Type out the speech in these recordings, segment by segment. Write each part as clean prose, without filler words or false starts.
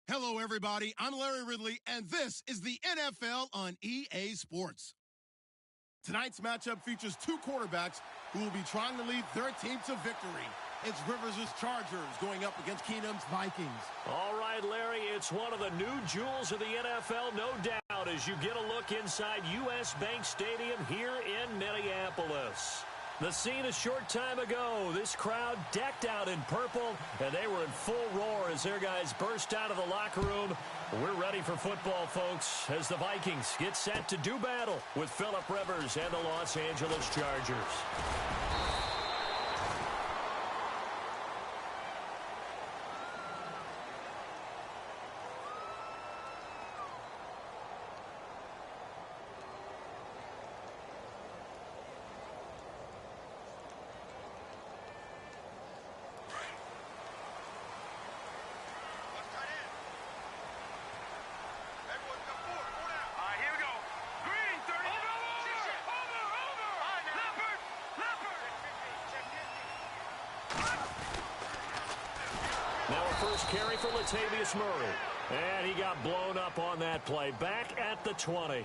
Hello, everybody. I'm Larry Ridley, and this is the NFL on EA Sports. Tonight's matchup features two quarterbacks who will be trying to lead their team to victory. It's Rivers' Chargers going up against Keenum's Vikings. All right, Larry, it's one of the new jewels of the NFL, no doubt, as you get a look inside U.S. Bank Stadium here in Minneapolis. The scene a short time ago, this crowd decked out in purple, and they were in full roar as their guys burst out of the locker room. We're ready for football, folks, as the Vikings get set to do battle with Phillip Rivers and the Los Angeles Chargers. First carry for Latavius Murray. And he got blown up on that play. Back at the 20.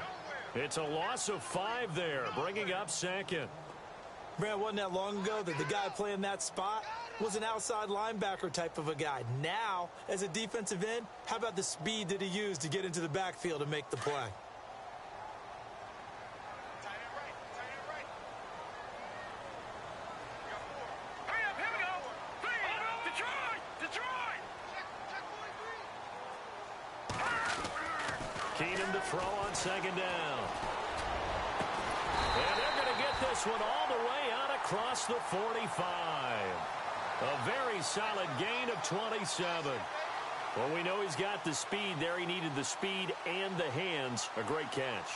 It's a loss of 5 there, bringing up second. Brad, wasn't that long ago that the guy playing that spot was an outside linebacker type of a guy. Now, as a defensive end, how about the speed that he used to get into the backfield and make the play? Keenum to throw on second down. And they're going to get this one all the way out across the 45. A very solid gain of 27. Well, we know he's got the speed there. He needed the speed and the hands. A great catch.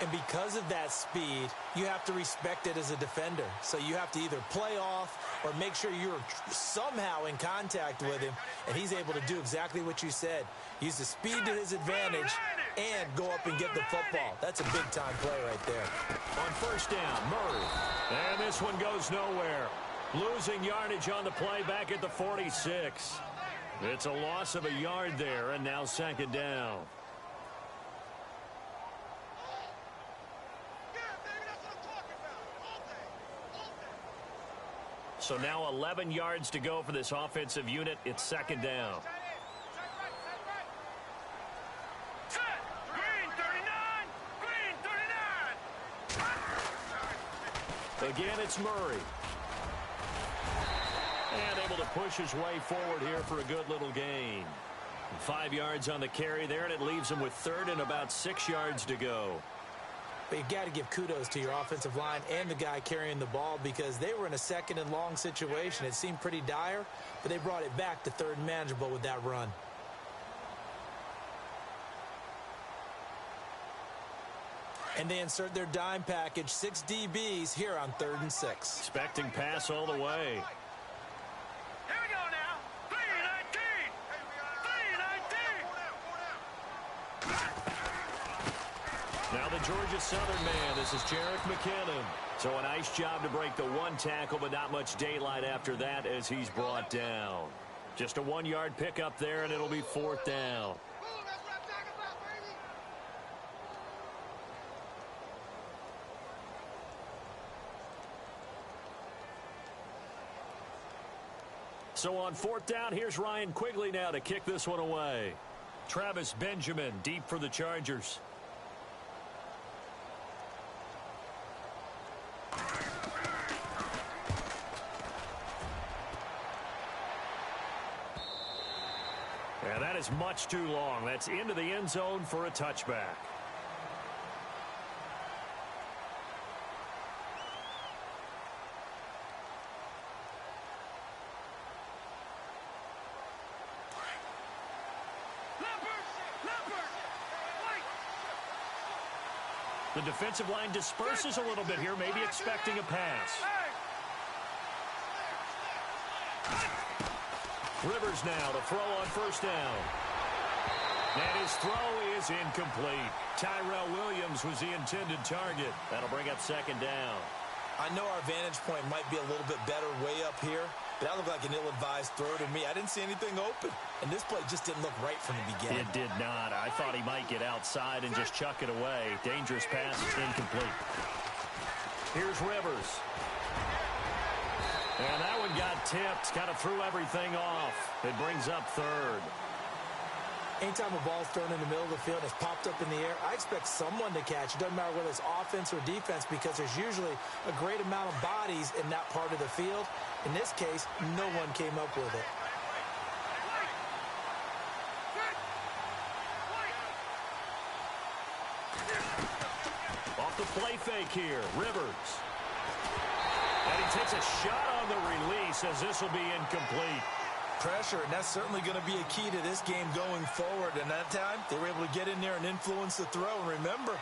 And because of that speed, you have to respect it as a defender. So you have to either play off or make sure you're somehow in contact with him. And he's able to do exactly what you said. Use the speed to his advantage and go up and get the football. That's a big-time play right there. On first down, Murray. And this one goes nowhere. Losing yardage on the play back at the 46. It's a loss of a yard there, and now second down. So now 11 yards to go for this offensive unit. It's second down. Again, it's Murray. And able to push his way forward here for a good little gain. 5 yards on the carry there, and it leaves him with third and about 6 yards to go. But you got to give kudos to your offensive line and the guy carrying the ball because they were in a second and long situation. It seemed pretty dire, but they brought it back to third and manageable with that run. And they insert their dime package, 6 DBs here on 3rd and 6. Expecting pass all the way. Here we go now. 3-19. 3-19. Now the Georgia Southern man. This is Jerick McKinnon. So a nice job to break the one tackle, but not much daylight after that as he's brought down. Just a 1-yard pickup there, and it'll be 4th down. So on 4th down, here's Ryan Quigley now to kick this one away. Travis Benjamin deep for the Chargers. And that is much too long. That's into the end zone for a touchback. The defensive line disperses a little bit here, maybe expecting a pass. Rivers now to throw on first down. And his throw is incomplete. Tyrell Williams was the intended target. That'll bring up second down. I know our vantage point might be a little bit better way up here, But that looked like an ill-advised throw to me. I didn't see anything open. And this play just didn't look right from the beginning. It did not. I thought he might get outside and just chuck it away. Dangerous pass, incomplete. Here's Rivers. And that one got tipped. Kind of threw everything off. It brings up third. Anytime a ball's thrown in the middle of the field and it's popped up in the air, I expect someone to catch. It doesn't matter whether it's offense or defense because there's usually a great amount of bodies in that part of the field. In this case, no one came up with it. Off the play fake here, Rivers. And he takes a shot on the release as this will be incomplete. Pressure, and that's certainly going to be a key to this game going forward. And that time, they were able to get in there and influence the throw. And remember,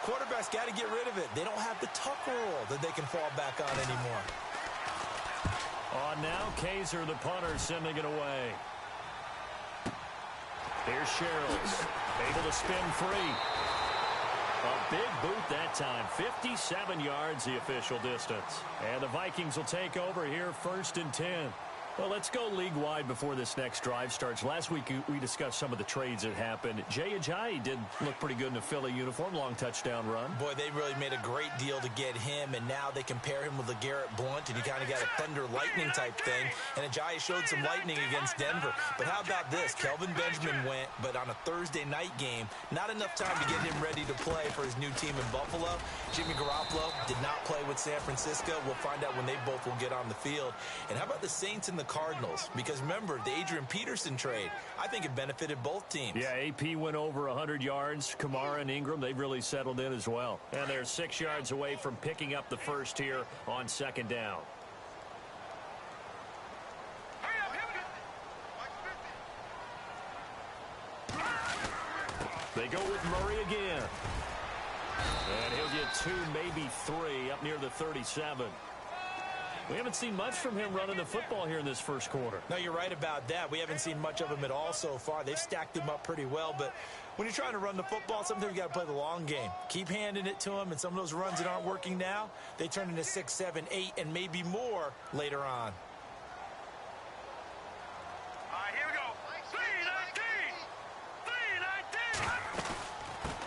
quarterbacks got to get rid of it. They don't have the tuck rule that they can fall back on anymore. On now, Kaiser, the punter, sending it away. Here's Sherrills, able to spin free. A big boot that time, 57 yards the official distance. And the Vikings will take over here, 1st and 10. Well, let's go league-wide before this next drive starts. Last week, we discussed some of the trades that happened. Jay Ajayi did look pretty good in a Philly uniform, long touchdown run. Boy, they really made a great deal to get him, and now they compare him with LeGarrette Blount, and you kind of got a thunder-lightning type thing. And Ajayi showed some lightning against Denver. But how about this? Kelvin Benjamin went, but on a Thursday night game, not enough time to get him ready to play for his new team in Buffalo. Jimmy Garoppolo did not play with San Francisco. We'll find out when they both will get on the field. And how about the Saints and the Cardinals? Because remember, the Adrian Peterson trade, I think it benefited both teams. Yeah, AP went over 100 yards. Kamara and Ingram, they've really settled in as well. And they're 6 yards away from picking up the first here on 2nd down. They go with Murray again. And he'll get 2, maybe 3, up near the 37. We haven't seen much from him running the football here in this first quarter. No, you're right about that. We haven't seen much of him at all so far. They've stacked him up pretty well, but when you're trying to run the football, sometimes you got to play the long game. Keep handing it to him, and some of those runs that aren't working now, they turn into 6, 7, 8, and maybe more later on. All right, here we go. 3-19.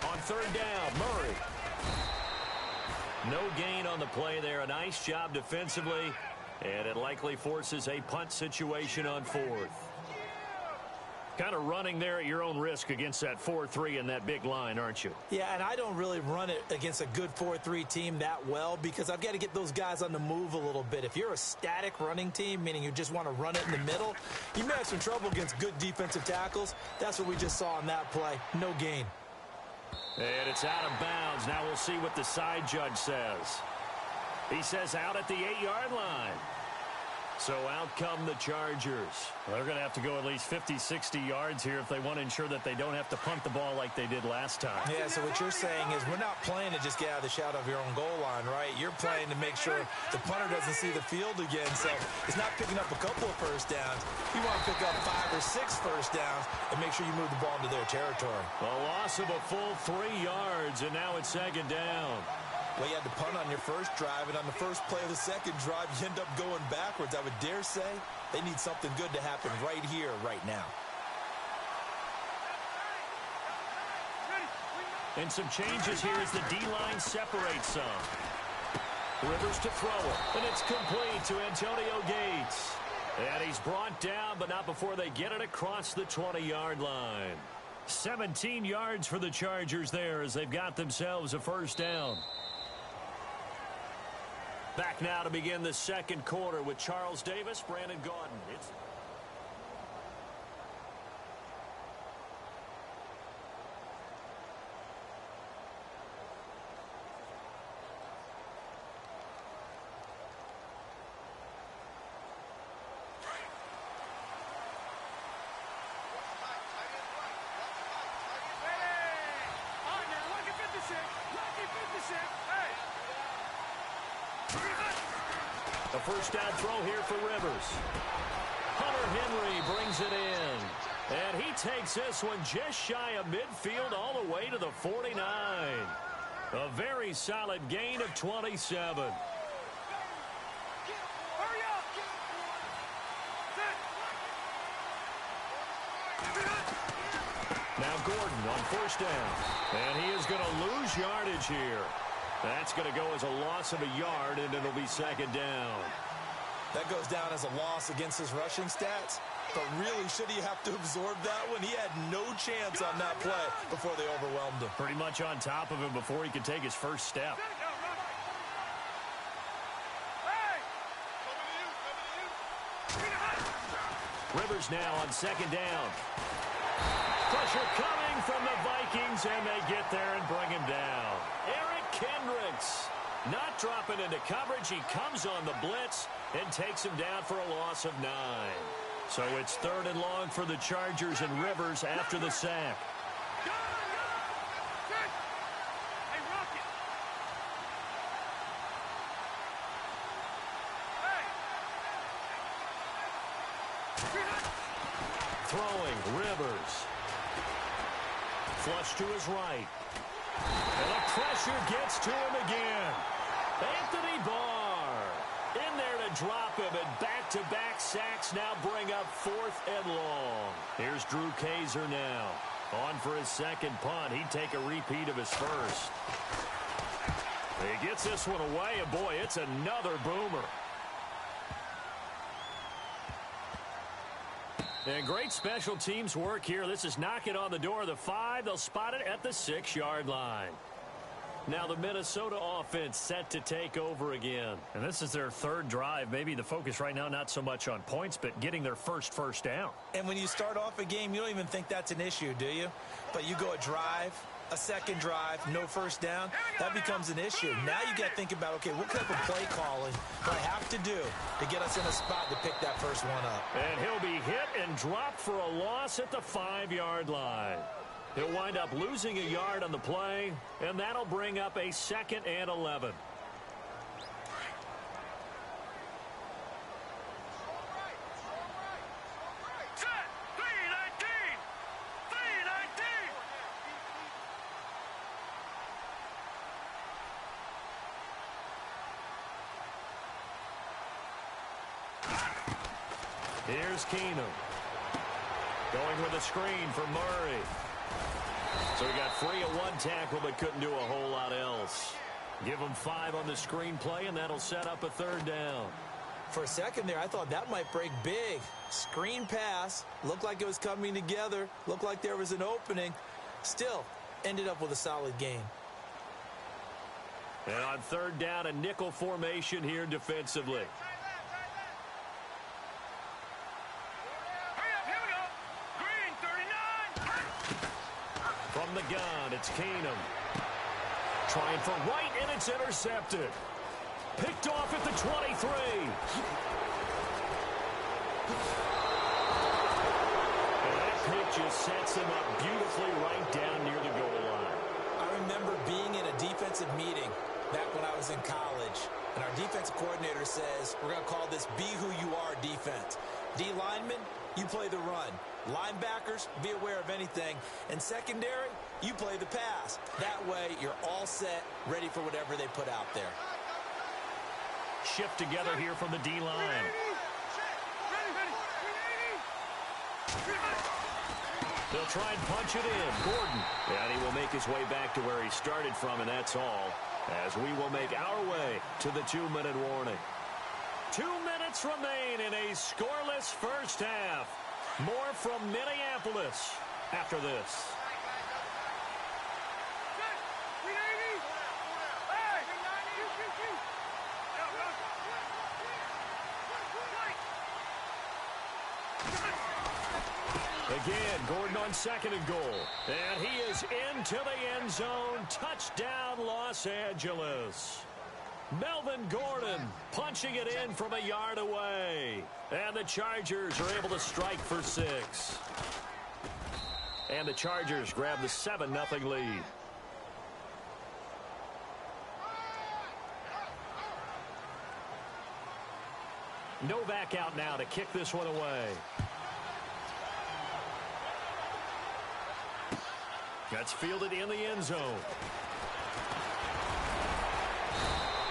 3-19. On 3rd down, Murray. No gain on the play there. A nice job defensively, and it likely forces a punt situation on 4th. Kind of running there at your own risk against that 4-3 and that big line, aren't you? Yeah, and I don't really run it against a good 4-3 team that well because I've got to get those guys on the move a little bit. If you're a static running team, meaning you just want to run it in the middle, you may have some trouble against good defensive tackles. That's what we just saw on that play. No gain. And it's out of bounds. Now we'll see what the side judge says. He says out at the 8-yard line. So out come the Chargers. Well, they're going to have to go at least 50, 60 yards here if they want to ensure that they don't have to punt the ball like they did last time. Yeah, so what you're saying is we're not playing to just get out of the shadow of your own goal line, right? You're playing to make sure the punter doesn't see the field again. So it's not picking up a couple of first downs. You want to pick up 5 or 6 first downs and make sure you move the ball into their territory. A loss of a full 3 yards, and now it's 2nd down. Well, you had to punt on your first drive, and on the first play of the second drive, you end up going backwards. I would dare say they need something good to happen right here, right now. And some changes here as the D-line separates some. Rivers to throw it, and it's complete to Antonio Gates. And he's brought down, but not before they get it across the 20-yard line. 17 yards for the Chargers there as they've got themselves a first down. Back now to begin the second quarter with Charles Davis, Brandon Gaudin. A first down throw here for Rivers. Hunter Henry brings it in. And he takes this one just shy of midfield all the way to the 49. A very solid gain of 27. on first down. And he is going to lose yardage here. That's going to go as a loss of a yard, and it'll be second down. That goes down as a loss against his rushing stats. But really, should he have to absorb that one? He had no chance on that play before they overwhelmed him. Pretty much on top of him before he could take his first step. Rivers now on second down. Pressure coming from the Vikings, and they get there and bring him down. Eric Kendricks not dropping into coverage. He comes on the blitz and takes him down for a loss of 9. So it's third and long for the Chargers and Rivers after the sack. Throwing, Rivers. Flush to his right. And the pressure gets to him again. Anthony Barr in there to drop him, and back-to-back sacks now bring up 4th and long. Here's Drew Kaiser now. On for his second punt. He'd take a repeat of his first. He gets this one away, and boy, it's another boomer. And great special teams work here. This is knocking on the door of the 5. They'll spot it at the 6-yard line. Now the Minnesota offense set to take over again. And this is their third drive. Maybe the focus right now not so much on points, but getting their first down. And when you start off a game, you don't even think that's an issue, do you? But you go a drive, a second drive, no first down, that becomes an issue. Now you got to think about, okay, what type of play calling do I have to do to get us in a spot to pick that first one up? And he'll be hit and dropped for a loss at the 5-yard line. He'll wind up losing a yard on the play, and that'll bring up a 2nd and 11. Here's Keenum. Going with a screen for Murray. So he got free at one tackle, but couldn't do a whole lot else. Give him 5 on the screen play, and that'll set up a 3rd down. For a second there, I thought that might break big. Screen pass. Looked like it was coming together. Looked like there was an opening. Still, ended up with a solid game. And on 3rd down, a nickel formation here defensively. From the gun, it's Keenum. Trying for right, and it's intercepted. Picked off at the 23. And that pick just sets him up beautifully right down near the goal line. I remember being in a defensive meeting back when I was in college, and our defensive coordinator says, we're going to call this Be Who You Are defense. D linemen, you play the run. Linebackers, be aware of anything. And secondary, you play the pass. That way, you're all set, ready for whatever they put out there. Shift together here from the D-line. They'll try and punch it in. Gordon. And he will make his way back to where he started from, and that's all. As we will make our way to the 2-minute warning. 2 minutes remain in a scoreless first half. More from Minneapolis after this. Again, Gordon on 2nd and goal. And he is into the end zone. Touchdown, Los Angeles. Melvin Gordon punching it in from a yard away. And the Chargers are able to strike for 6. And the Chargers grab the 7-0 lead. Novak out now to kick this one away. That's fielded in the end zone.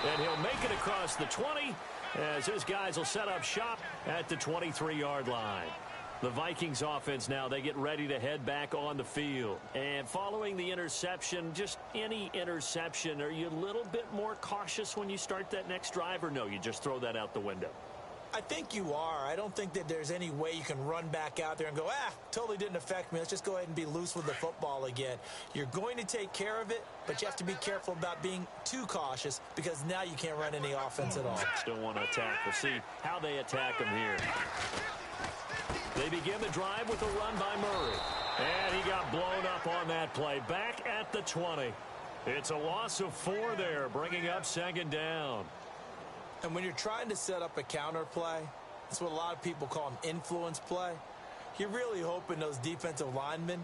And he'll make it across the 20 as his guys will set up shop at the 23-yard line. The Vikings offense now, they get ready to head back on the field. And following the interception, just any interception, are you a little bit more cautious when you start that next drive, or no, you just throw that out the window? I think you are. I don't think that there's any way you can run back out there and go, totally didn't affect me. Let's just go ahead and be loose with the football again. You're going to take care of it, but you have to be careful about being too cautious because now you can't run any offense at all. Still want to attack. We'll see how they attack them here. They begin the drive with a run by Murray. And he got blown up on that play. Back at the 20. It's a loss of 4 there, bringing up second down. And when you're trying to set up a counter play, that's what a lot of people call an influence play. You're really hoping those defensive linemen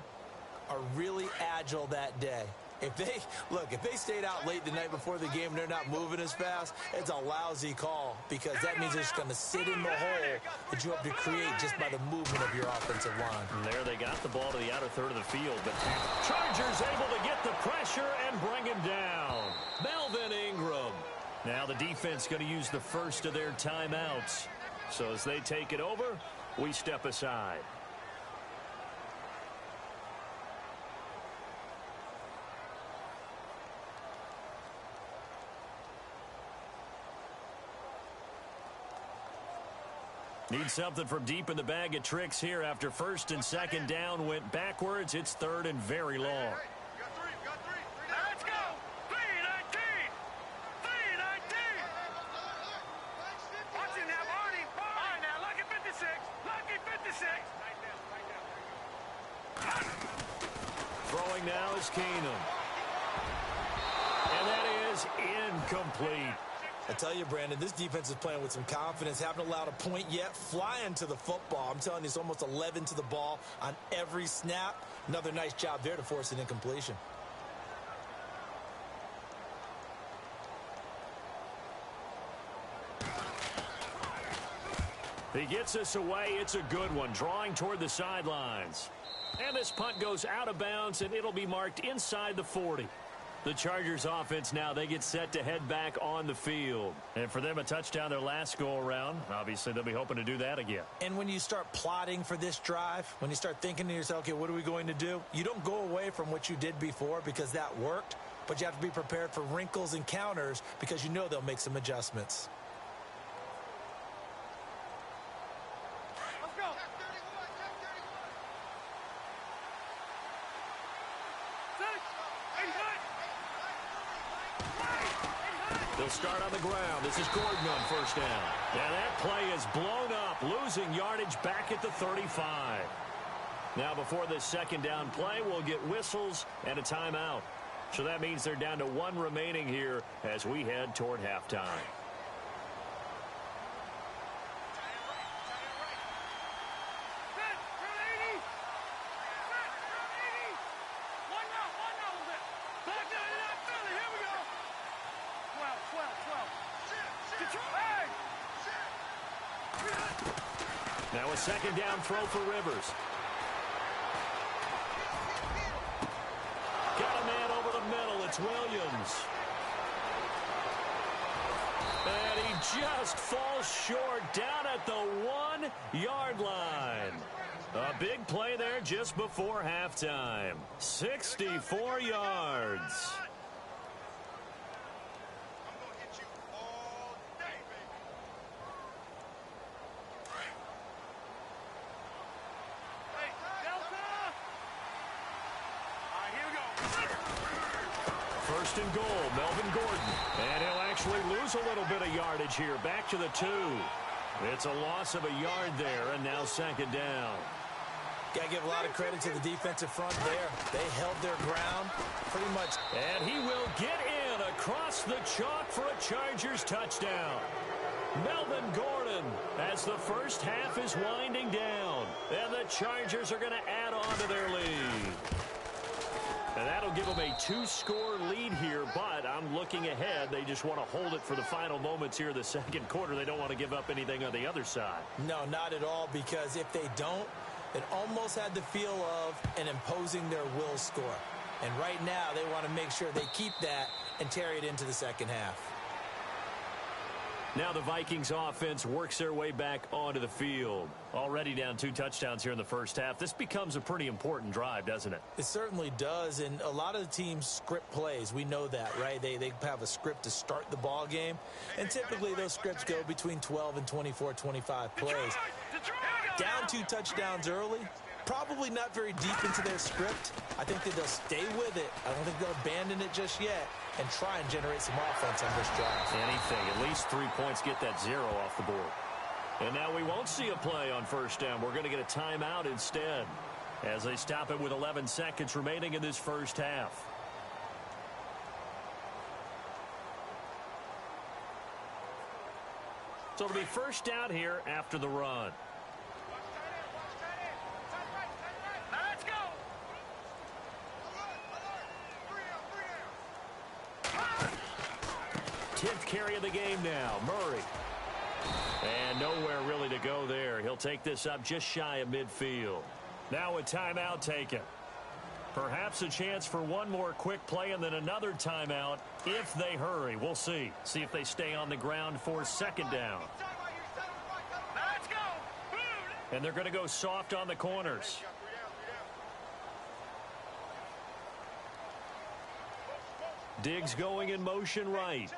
are really agile that day. If they stayed out late the night before the game and they're not moving as fast, it's a lousy call because that means they're just going to sit in the hole that you have to create just by the movement of your offensive line. And there they got the ball to the outer third of the field, but Chargers able to get the pressure and bring him down. Melvin Ingram. Now the defense going to use the first of their timeouts. So as they take it over, we step aside. Need something from deep in the bag of tricks here after first and second down went backwards. It's third and very long. Got three. Let's go. 3-19. 3-19. Watch it now, Barney. All right, now, lucky 56. Lucky 56. Throwing now is Keenum. And that is incomplete. I tell you, Brandon, this defense is playing with some confidence. Haven't allowed a point yet. Flying to the football. I'm telling you, it's almost 11 to the ball on every snap. Another nice job there to force an incompletion. He gets us away. It's a good one. Drawing toward the sidelines. And this punt goes out of bounds, and it'll be marked inside the 40. The Chargers offense now, they get set to head back on the field. And for them, a touchdown their last go-around. Obviously, they'll be hoping to do that again. And when you start plotting for this drive, when you start thinking to yourself, okay, what are we going to do? You don't go away from what you did before because that worked, but you have to be prepared for wrinkles and counters because you know they'll make some adjustments. They'll start on the ground. This is Gordon on first down. And that play is blown up, losing yardage back at the 35. Now before this second down play, we'll get whistles and a timeout. So that means they're down to 1 remaining here as we head toward halftime. Now a second down throw for Rivers. Got a man over the middle. It's Williams. And he just falls short down at the 1-yard line. A big play there just before halftime. 64 yards. First and goal, Melvin Gordon. And he'll actually lose a little bit of yardage here. Back to the 2. It's a loss of a yard there, and now second down. Got to give a lot of credit to the defensive front there. They held their ground pretty much. And he will get in across the chalk for a Chargers touchdown. Melvin Gordon as the first half is winding down. And the Chargers are going to add on to their lead. And that'll give them a 2-score lead here, but I'm looking ahead. They just want to hold it for the final moments here of the second quarter. They don't want to give up anything on the other side. No, not at all, because if they don't, it almost had the feel of an imposing their will score. And right now, they want to make sure they keep that and carry it into the second half. Now the Vikings offense works their way back onto the field. Already down 2 touchdowns here in the first half. This becomes a pretty important drive, doesn't it? It certainly does, and a lot of the teams script plays. We know that, right? They have a script to start the ball game, and typically those scripts go between 12 and 24, 25 plays. Down 2 touchdowns early, probably not very deep into their script. I think that they'll stay with it. I don't think they'll abandon it just yet and try and generate some offense on this drive. Anything, at least 3 points, get that 0 off the board. And now we won't see a play on first down. We're going to get a timeout instead as they stop it with 11 seconds remaining in this first half. So it'll be first down here after the run. Let's go. 10th carry of the game now. Murray. And nowhere really to go there. He'll take this up just shy of midfield. Now a timeout taken. Perhaps a chance for one more quick play and then another timeout if they hurry. We'll see. See if they stay on the ground for second down. Let's go. And they're going to go soft on the corners. Diggs going in motion right.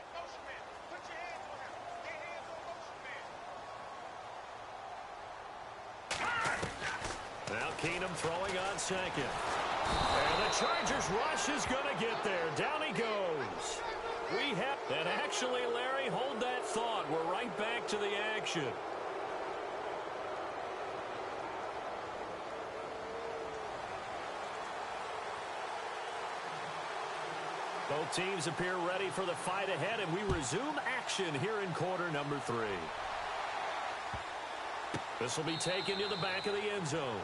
Now Keenum throwing on second. And the Chargers rush is going to get there. Down he goes. And actually, Larry, hold that thought. We're right back to the action. Both teams appear ready for the fight ahead, and we resume action here in quarter number 3. This will be taken to the back of the end zone.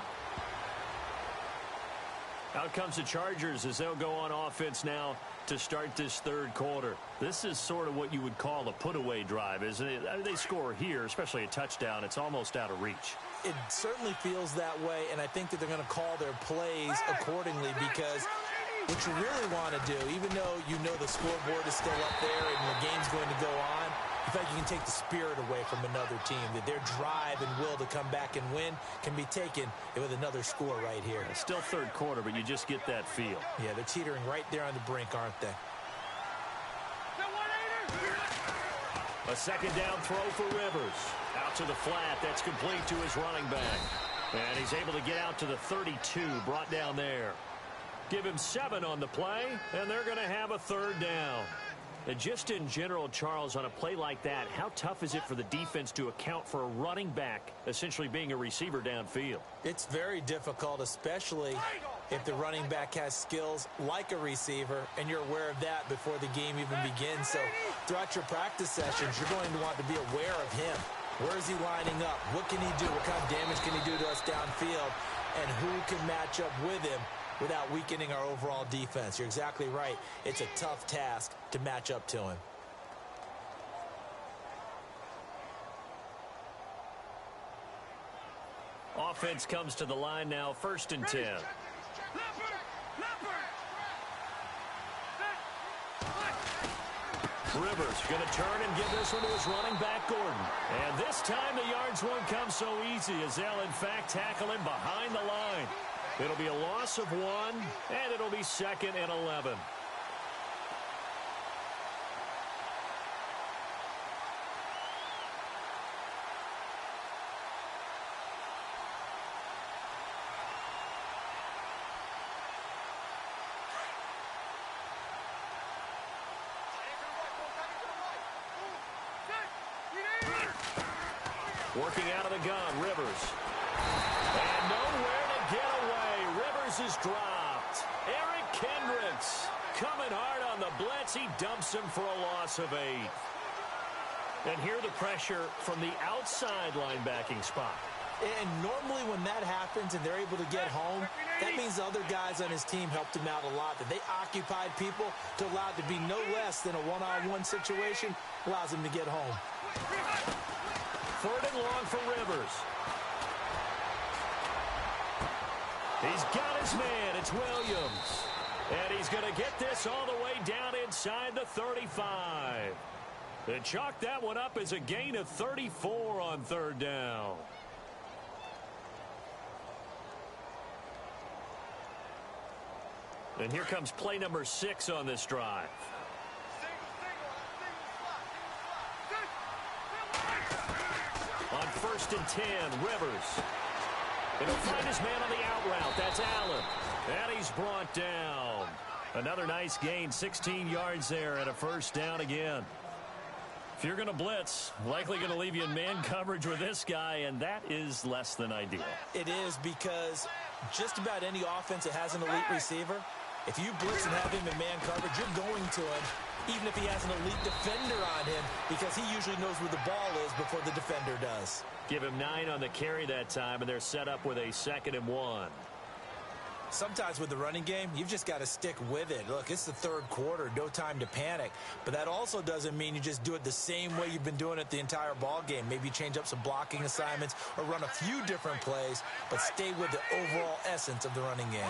Out comes the Chargers as they'll go on offense now to start this third quarter. This is sort of what you would call a put-away drive, isn't it? I mean, they score here, especially a touchdown. It's almost out of reach. It certainly feels that way, and I think that they're going to call their plays accordingly because what you really want to do, even though you know the scoreboard is still up there and the game's going to go on, in fact, you can take the spirit away from another team, that their drive and will to come back and win can be taken with another score right here. It's still third quarter, but you just get that feel. Yeah, they're teetering right there on the brink, aren't they? A second down throw for Rivers. Out to the flat. That's complete to his running back. And he's able to get out to the 32, brought down there. Give him 7 on the play, and they're going to have a third down. And just in general, Charles, on a play like that, how tough is it for the defense to account for a running back essentially being a receiver downfield? It's very difficult, especially if the running back has skills like a receiver, and you're aware of that before the game even begins. So throughout your practice sessions, you're going to want to be aware of him. Where is he lining up? What can he do? What kind of damage can he do to us downfield? And who can match up with him without weakening our overall defense? You're exactly right. It's a tough task to match up to him. Offense comes to the line now, 1st and 10. Rivers going to turn and give this one to his running back, Gordon. And this time the yards won't come so easy as they'll, in fact, tackle him behind the line. It'll be a loss of 1, and it'll be 2nd and 11. Working out of the gun, Rivers. And nowhere to get away. Rivers is dropped. Eric Kendricks coming hard on the blitz. He dumps him for a loss of 8. And here the pressure from the outside linebacking spot. And normally when that happens and they're able to get home, that means the other guys on his team helped him out a lot. That they occupied people to allow it to be no less than a one-on-one situation, allows him to get home. 3rd and long for Rivers. He's got his man. It's Williams. And he's going to get this all the way down inside the 35. They chalk that one up as a gain of 34 on third down. And here comes play number 6 on this drive. On 1st and 10, Rivers. And he'll find his man on the out route. That's Allen. And he's brought down. Another nice gain, 16 yards there and a first down again. If you're going to blitz, likely going to leave you in man coverage with this guy, and that is less than ideal. It is, because just about any offense that has an elite receiver, if you blitz and have him in man coverage, you're going to him, even if he has an elite defender on him, because he usually knows where the ball is before the defender does. Give him 9 on the carry that time, and they're set up with a 2nd and 1. Sometimes with the running game, you've just got to stick with it. Look, it's the third quarter, no time to panic. But that also doesn't mean you just do it the same way you've been doing it the entire ball game. Maybe change up some blocking assignments or run a few different plays, but stay with the overall essence of the running game.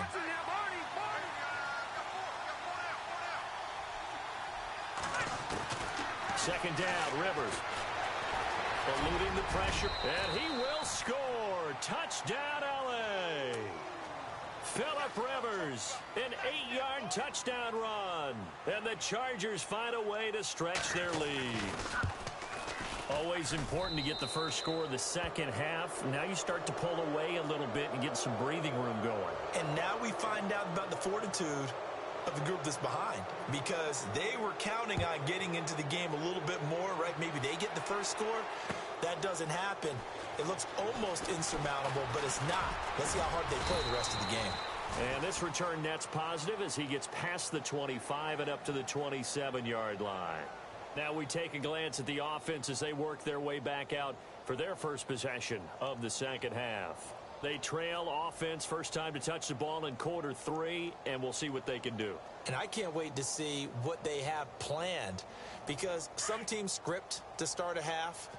Second down, Rivers. Eluding the pressure, and he will score. Touchdown, L.A. Phillip Rivers, an 8-yard touchdown run. And the Chargers find a way to stretch their lead. Always important to get the first score of the second half. Now you start to pull away a little bit and get some breathing room going. And now we find out about the fortitude of the group that's behind, because they were counting on getting into the game a little bit more, right? Maybe they get the first score. That doesn't happen. It looks almost insurmountable, but it's not. Let's see how hard they play the rest of the game. And this return net's positive as he gets past the 25 and up to the 27-yard line. Now we take a glance at the offense as they work their way back out for their first possession of the second half. They trail offense, first time to touch the ball in quarter 3, and we'll see what they can do. And I can't wait to see what they have planned, because some teams script to start a half.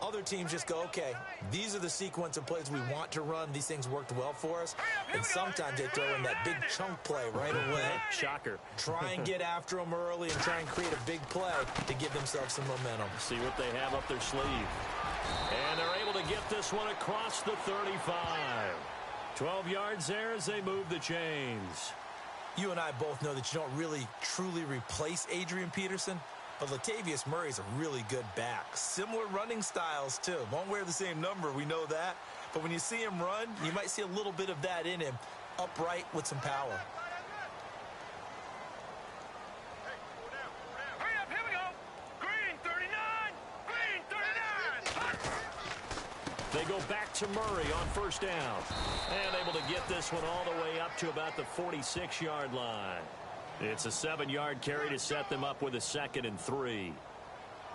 Other teams just go, okay, these are the sequence of plays we want to run. These things worked well for us. And sometimes they throw in that big chunk play right away. Shocker. Try and get after them early and try and create a big play to give themselves some momentum. See what they have up their sleeve. And they're able to get this one across the 35. 12 yards there as they move the chains. You and I both know that you don't really truly replace Adrian Peterson, but Latavius Murray's a really good back. Similar running styles, too. Won't wear the same number, we know that. But when you see him run, you might see a little bit of that in him, upright with some power. Hurry up, here we go. Green 39, green 39. They go back to Murray on first down. And able to get this one all the way up to about the 46-yard line. It's a 7-yard carry to set them up with a 2nd and 3.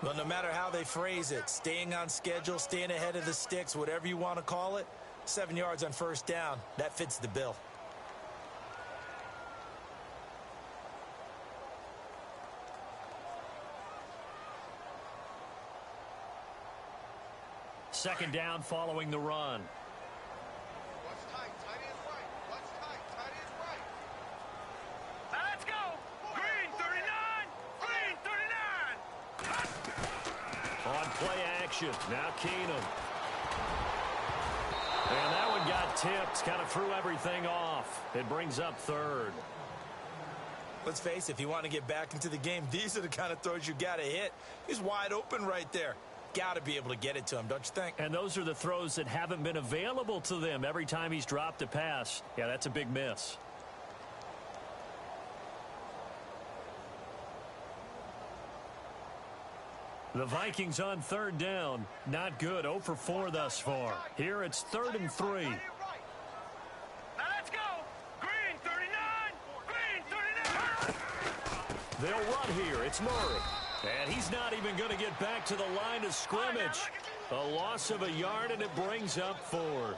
Well, no matter how they phrase it, staying on schedule, staying ahead of the sticks, whatever you want to call it, 7 yards on first down, that fits the bill. Second down following the run. What's tight? Tight end right. What's tight? Tight end right. Now let's go. Green 39, green 39. On play action, now Keenum. And that one got tipped, kind of threw everything off. It brings up 3rd. Let's face it, if you want to get back into the game, these are the kind of throws you got to hit. He's wide open right there. Got to be able to get it to him, don't you think? And those are the throws that haven't been available to them every time he's dropped a pass. Yeah, that's a big miss. The Vikings on third down. Not good. 0 for 4 thus far. Here it's 3rd and 3. Now let's go. Green 39, green 39. They'll run here. It's Murray. And he's not even going to get back to the line of scrimmage. A loss of a yard, and it brings up 4th.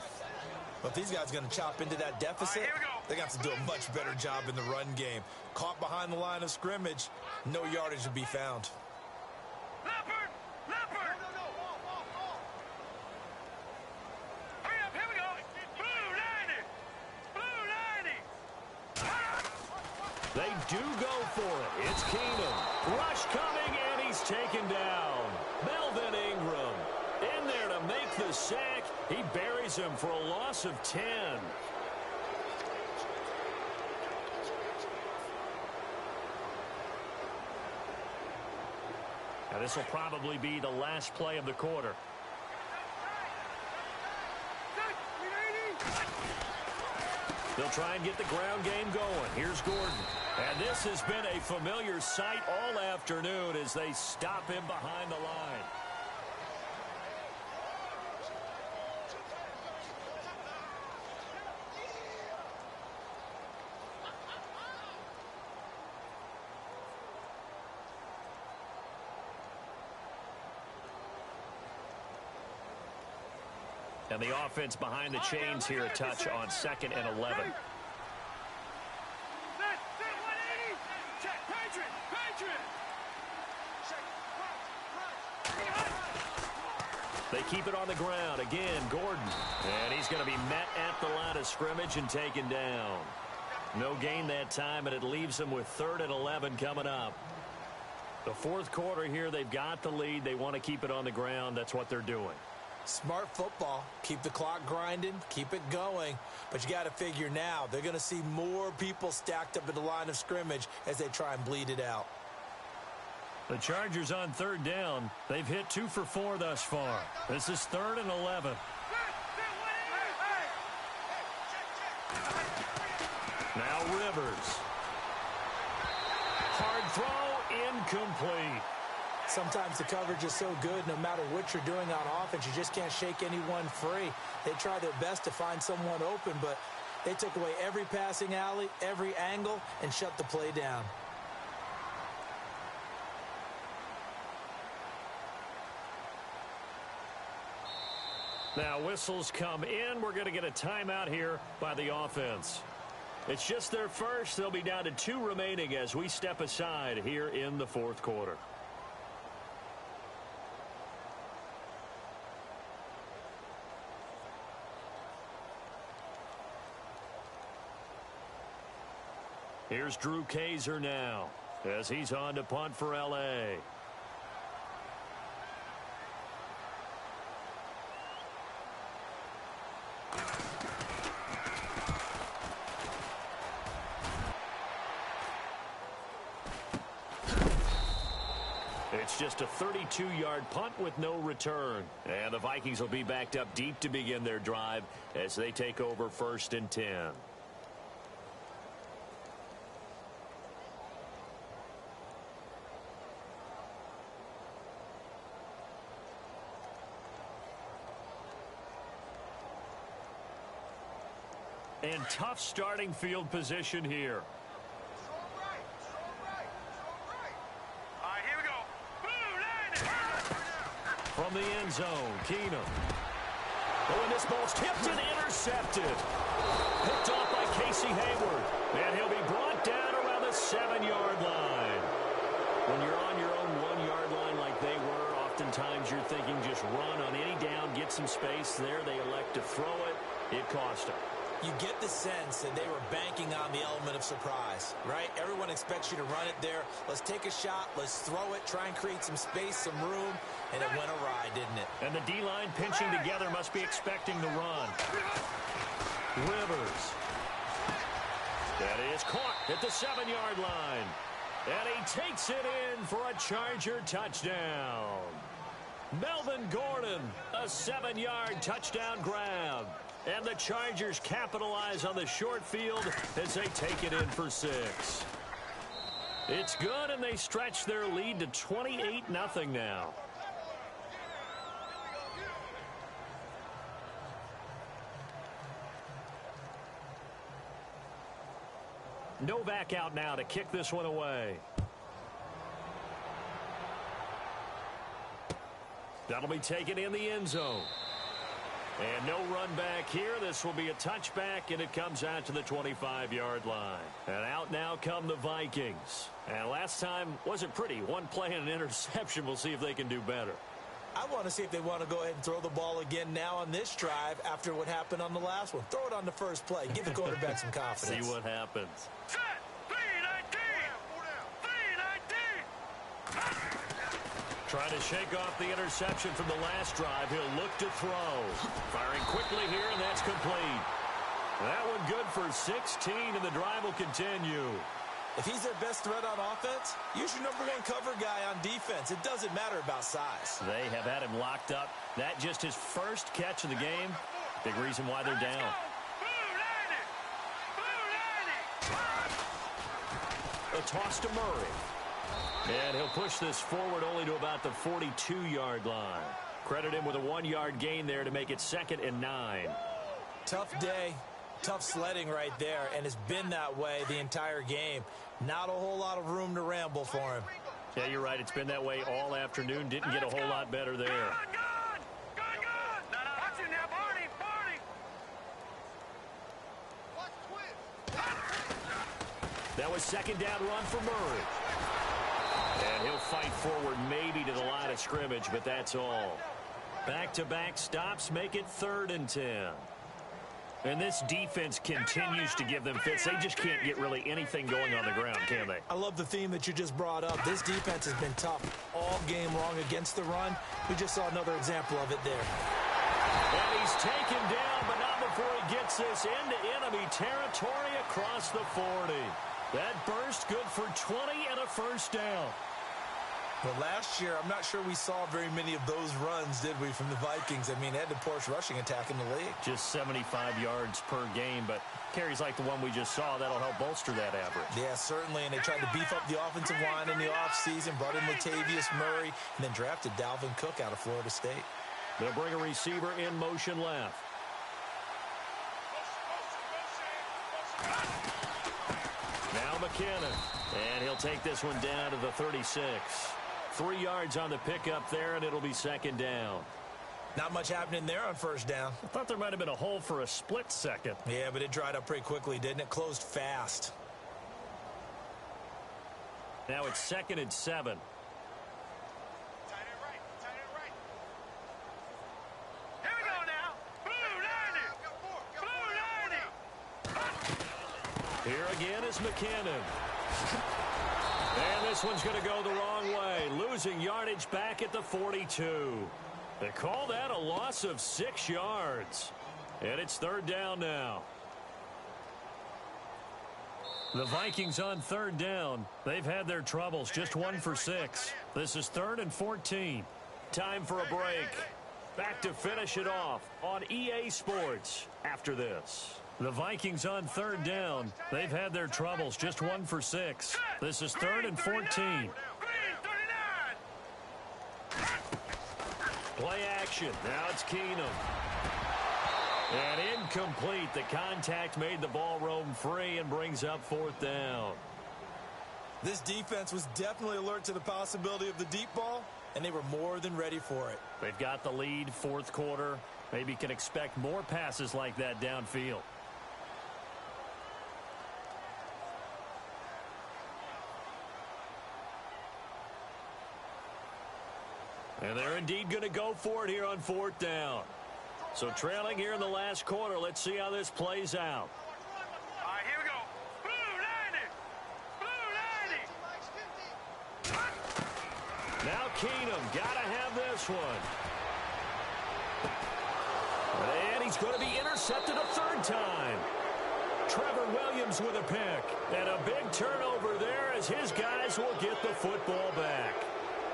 But if these guys are going to chop into that deficit, they got to do a much better job in the run game. Caught behind the line of scrimmage, no yardage to be found. Leopard, leopard. Hurry up, here we go. Blue 90, blue 90. They do go for it. It's Keenum. Rush coming, and he's taken down. Melvin Ingram in there to make the sack. He buries him for a loss of 10. Now this will probably be the last play of the quarter. They'll try and get the ground game going. Here's Gordon. And this has been a familiar sight all afternoon as they stop him behind the line. And the offense behind the chains here a touch on 2nd and 11. They keep it on the ground. Again, Gordon. And he's going to be met at the line of scrimmage and taken down. No gain that time, and it leaves them with 3rd and 11 coming up. The 4th quarter here, they've got the lead. They want to keep it on the ground. That's what they're doing. Smart football. Keep the clock grinding. Keep it going. But you got to figure now they're going to see more people stacked up at the line of scrimmage as they try and bleed it out. The Chargers on 3rd down. They've hit 2 for 4 thus far. This is 3rd and 11. Now Rivers. Hard throw, incomplete. Sometimes the coverage is so good, no matter what you're doing on offense, you just can't shake anyone free. They try their best to find someone open, but they took away every passing alley, every angle, and shut the play down. Now whistles come in. We're going to get a timeout here by the offense. It's just their first. They'll be down to 2 remaining as we step aside here in the 4th quarter. Here's Drew Kaiser now as he's on to punt for L.A. It's just a 32-yard punt with no return. And the Vikings will be backed up deep to begin their drive as they take over 1st and 10. And tough starting field position here. Strong right, strong right, strong right. All right, here we go. Boom, From the end zone, Keenum. Oh, and this ball's tipped and intercepted. Picked off by Casey Hayward. And he'll be brought down around the 7-yard line. When you're on your own 1-yard line like they were, oftentimes you're thinking just run on any down, get some space. There they elect to throw it. It cost them. You get the sense that they were banking on the element of surprise, right? Everyone expects you to run it there. Let's take a shot. Let's throw it. Try and create some space, some room. And it went awry, didn't it? And the D-line pinching together must be expecting the run. Rivers. That is caught at the 7-yard line. And he takes it in for a Charger touchdown. Melvin Gordon, a 7-yard touchdown grab. And the Chargers capitalize on the short field as they take it in for 6. It's good, and they stretch their lead to 28-0 now. Novak out now to kick this one away. That'll be taken in the end zone. And no run back here. This will be a touchback, and it comes out to the 25-yard line. And out now come the Vikings. And last time wasn't pretty. One play and an interception. We'll see if they can do better. I want to see if they want to go ahead and throw the ball again now on this drive after what happened on the last one. Throw it on the first play. Give the quarterback some confidence. See what happens. Set. 3-19. 3-19. Trying to shake off the interception from the last drive. He'll look to throw. Firing quickly here, and that's complete. That one good for 16, and the drive will continue. If he's their best threat on offense, use your number one cover guy on defense. It doesn't matter about size. They have had him locked up. That just his first catch of the game. Big reason why they're down. A toss to Murray. And he'll push this forward only to about the 42-yard line. Credit him with a 1-yard gain there to make it 2nd and 9. Tough day, tough sledding right there, and it's been that way the entire game. Not a whole lot of room to ramble for him. Yeah, you're right. It's been that way all afternoon. Didn't get a whole lot better there. That was 2nd down run for Murray. And he'll fight forward maybe to the line of scrimmage, but that's all. Back-to-back stops make it 3rd and 10. And this defense continues to give them fits. They just can't get really anything going on the ground, can they? I love the theme that you just brought up. This defense has been tough all game long against the run. We just saw another example of it there. And he's taken down, but not before he gets this into enemy territory across the 40. That burst good for 20 and a 1st down. Well, last year, I'm not sure we saw very many of those runs, did we, from the Vikings? I mean, they had the poorest rushing attack in the league. Just 75 yards per game, but carries like the one we just saw, that'll help bolster that average. Yeah, certainly, and they tried to beef up the offensive line in the offseason, brought in Latavius Murray, and then drafted Dalvin Cook out of Florida State. They'll bring a receiver in motion left. Now McKinnon, and he'll take this one down to the 36. 3 yards on the pickup there, and it'll be 2nd down. Not much happening there on 1st down. I thought there might have been a hole for a split second. Yeah, but it dried up pretty quickly, didn't it? Closed fast. Now it's 2nd and 7. Here we go now. Blue 90. Here again is McKinnon. And this one's going to go the wrong way. Losing yardage back at the 42. They call that a loss of 6 yards. And it's 3rd down now. The Vikings on 3rd down. They've had their troubles. Just 1 for 6. This is 3rd and 14. Time for a break. Back to finish it off on EA Sports after this. The Vikings on 3rd down. They've had their troubles. Just 1 for 6. This is 3rd and 14. Play action. Now it's Keenum. And incomplete. The contact made the ball roam free and brings up 4th down. This defense was definitely alert to the possibility of the deep ball, and they were more than ready for it. They've got the lead, 4th quarter. Maybe can expect more passes like that downfield. And they're indeed going to go for it here on 4th down. So trailing here in the last quarter. Let's see how this plays out. All right, here we go. Blue 90. Now Keenum, got to have this one. And he's going to be intercepted a 3rd time. Trevor Williams with a pick. And a big turnover there as his guys will get the football back.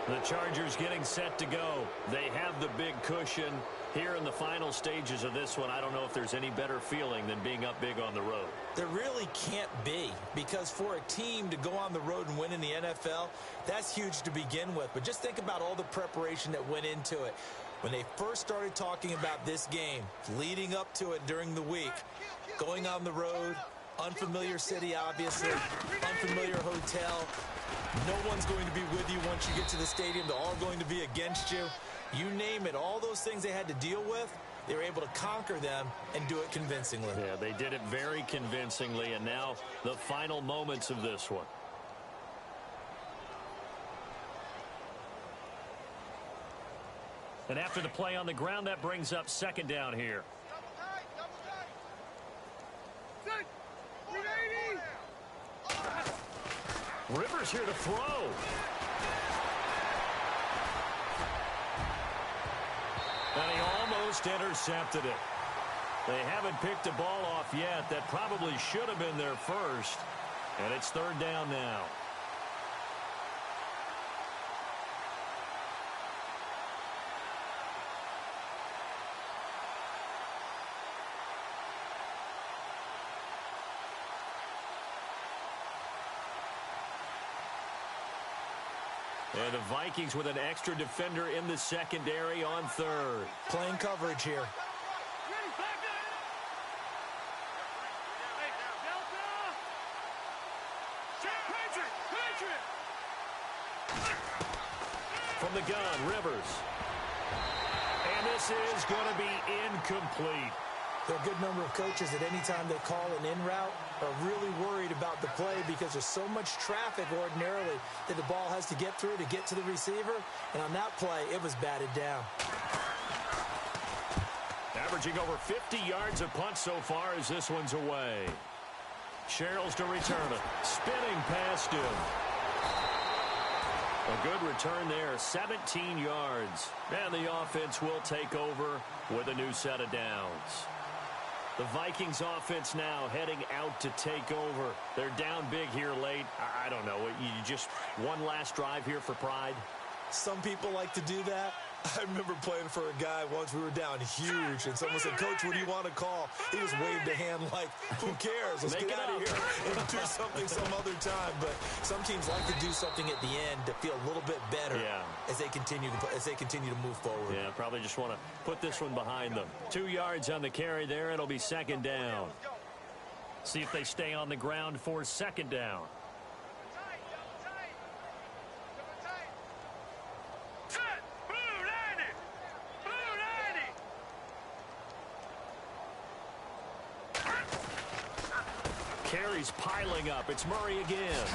The Chargers getting set to go. They have the big cushion here in the final stages of this one. I don't know if there's any better feeling than being up big on the road. There really can't be, because for a team to go on the road and win in the NFL, that's huge to begin with. But just think about all the preparation that went into it. When they first started talking about this game, leading up to it during the week, going on the road, unfamiliar city, obviously, unfamiliar hotel. No one's going to be with you once you get to the stadium. They're all going to be against you. You name it, all those things they had to deal with, they were able to conquer them and do it convincingly. Yeah, they did it very convincingly, and now the final moments of this one. And after the play on the ground, that brings up 2nd down here. Double tight. 180. Rivers here to throw. just intercepted it. They haven't picked a ball off yet. That probably should have been their first. And it's third down now. And the Vikings with an extra defender in the secondary on third. Playing coverage here. From the gun, Rivers. And this is going to be incomplete. There are a good number of coaches at any time they call an in route are really worried about the play because there's so much traffic ordinarily that the ball has to get through to get to the receiver. And on that play, it was batted down. Averaging over 50 yards a punt so far as this one's away. Sherrills to return it. Spinning past him. A good return there, 17 yards. And the offense will take over with a new set of downs. The Vikings offense now heading out to take over. They're down big here late. I don't know. You just one last drive here for pride? Some people like to do that. I remember playing for a guy once. We were down huge, and someone said, "Coach, what do you want to call?" He just waved a hand like, "Who cares? Let's get out of here and do something some other time." But some teams like to do something at the end to feel a little bit better as they continue to move forward. Yeah, probably just want to put this one behind them. 2 yards on the carry there. It'll be second down. See if they stay on the ground for second down. Carries piling up. It's Murray again.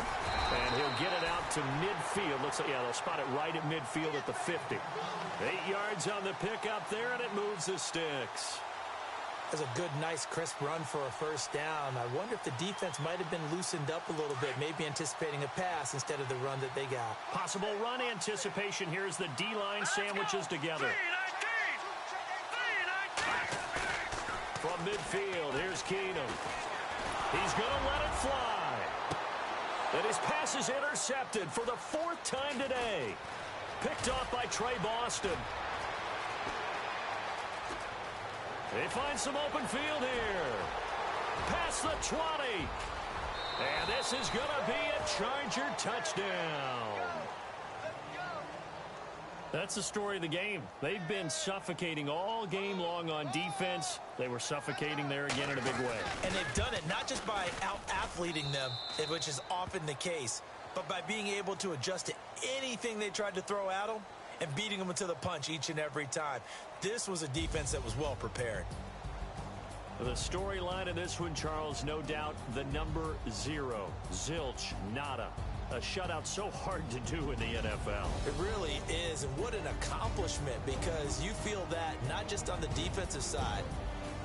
And he'll get it out to midfield. Looks like, they'll spot it right at midfield at the 50. 8 yards on the pickup there, and it moves the sticks. That's a good, nice, crisp run for a first down. I wonder if the defense might have been loosened up a little bit, maybe anticipating a pass instead of the run that they got. Possible run anticipation. Here's the D-line sandwiches together. From midfield, here's Keenum. He's going to let it fly. And his pass is intercepted for the 4th time today. Picked off by Trey Boston. They find some open field here. Past the 20. And this is going to be a Charger touchdown. That's the story of the game. They've been suffocating all game long on defense. They were suffocating there again in a big way. And they've done it not just by out-athleting them, which is often the case, but by being able to adjust to anything they tried to throw at them and beating them to the punch each and every time. This was a defense that was well prepared. The storyline of this one, Charles, no doubt the number 0. Zilch, nada. A shutout so hard to do in the NFL. It really is, and what an accomplishment, because you feel that not just on the defensive side,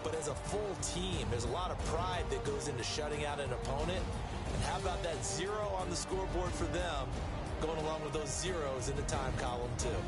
but as a full team. There's a lot of pride that goes into shutting out an opponent. And how about that 0 on the scoreboard for them, going along with those zeros in the time column, too.